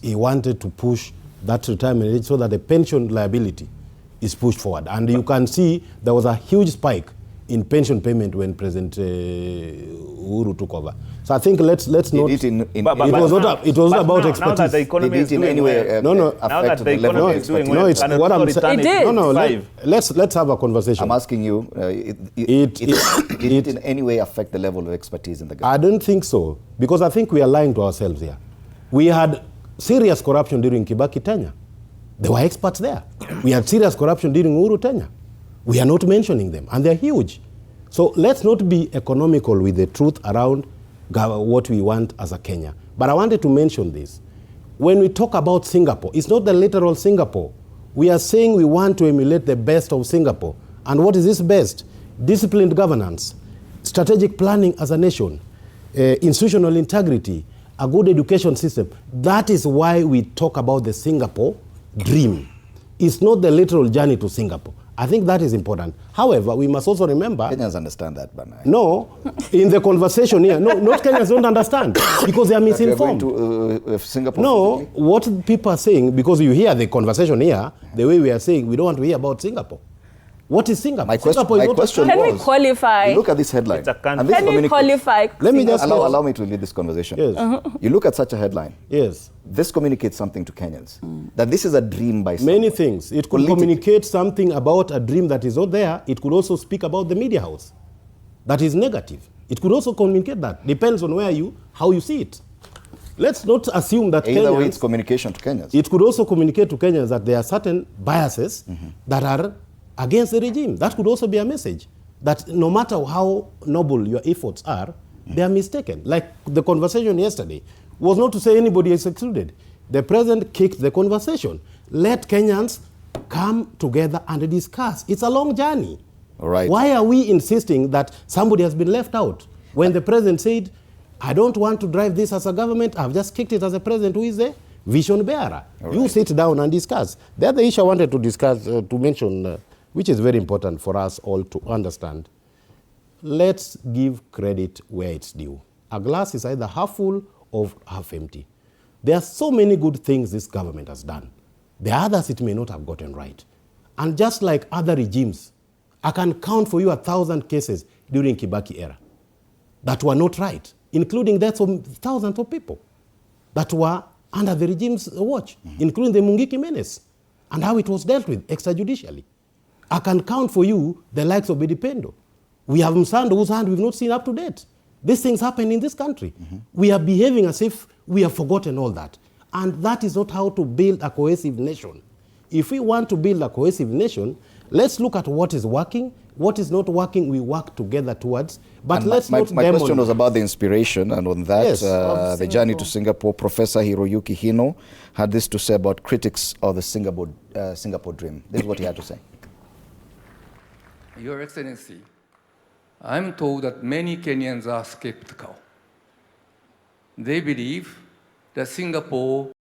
he wanted to push that retirement age so that the pension liability is pushed forward. And you can see there was a huge spike in pension payment when President Uhuru took over. So I think let's not. It was not about expertise. Now that the economy is doing well. Now that the economy is doing well. It's what I'm saying. Let's have a conversation. I'm asking you, did it in any way affect the level of expertise in the government? I don't think so, because I think we are lying to ourselves here. We had serious corruption during Kibaki tenure. There were experts there. We had serious corruption during Uhuru tenure. We are not mentioning them, and they're huge. So let's not be economical with the truth around what we want as a Kenya. But I wanted to mention this. When we talk about Singapore, it's not the literal Singapore. We are saying we want to emulate the best of Singapore. And what is this best? Disciplined governance, strategic planning as a nation, institutional integrity, a good education system. That is why we talk about the Singapore dream. It's not the literal journey to Singapore. I think that is important. However, we must also remember... Kenyans understand that, but... No, in the conversation here, not Kenyans don't understand because they are misinformed. To, Singapore no, physically? What people are saying, because you hear the conversation here, the way we are saying, we don't want to hear about Singapore. What is Singapore? My question was, can we qualify? Look at this headline. Can we qualify? Let me just allow me to lead this conversation. Yes. You look at such a headline. Yes. This communicates something to Kenyans. That this is a dream by someone. Many things. It could communicate something about a dream that is not there. It could also speak about the media house. That is negative. It could also communicate that. Depends on how you see it. Let's not assume that Either way, it's communication to Kenyans. It could also communicate to Kenyans that there are certain biases that are against the regime. That could also be a message that no matter how noble your efforts are, they are mistaken. Like the conversation yesterday was not to say anybody is excluded. The president kicked the conversation. Let Kenyans come together and discuss. It's a long journey. All right. Why are we insisting that somebody has been left out when the president said, I don't want to drive this as a government, I've just kicked it as a president who is a vision bearer. Right. You sit down and discuss. The other issue I wanted to discuss, to mention, which is very important for us all to understand. Let's give credit where it's due. A glass is either half full or half empty. There are so many good things this government has done. The others it may not have gotten right. And just like other regimes, I can count for you 1,000 cases during Kibaki era that were not right, including deaths of thousands of people that were under the regime's watch, including the Mungiki menace, and how it was dealt with extrajudicially. I can count for you the likes of Bedipendo. We have Msando whose hand we've not seen up to date. These things happen in this country. We are behaving as if we have forgotten all that. And that is not how to build a cohesive nation. If we want to build a cohesive nation, let's look at what is working. What is not working, we work together towards. But let's not my question was about the inspiration, and on that, yes, the journey to Singapore. Professor Hiroyuki Hino had this to say about critics of the Singapore dream. This is what he had to say. Your Excellency, I'm told that many Kenyans are skeptical. They believe that Singapore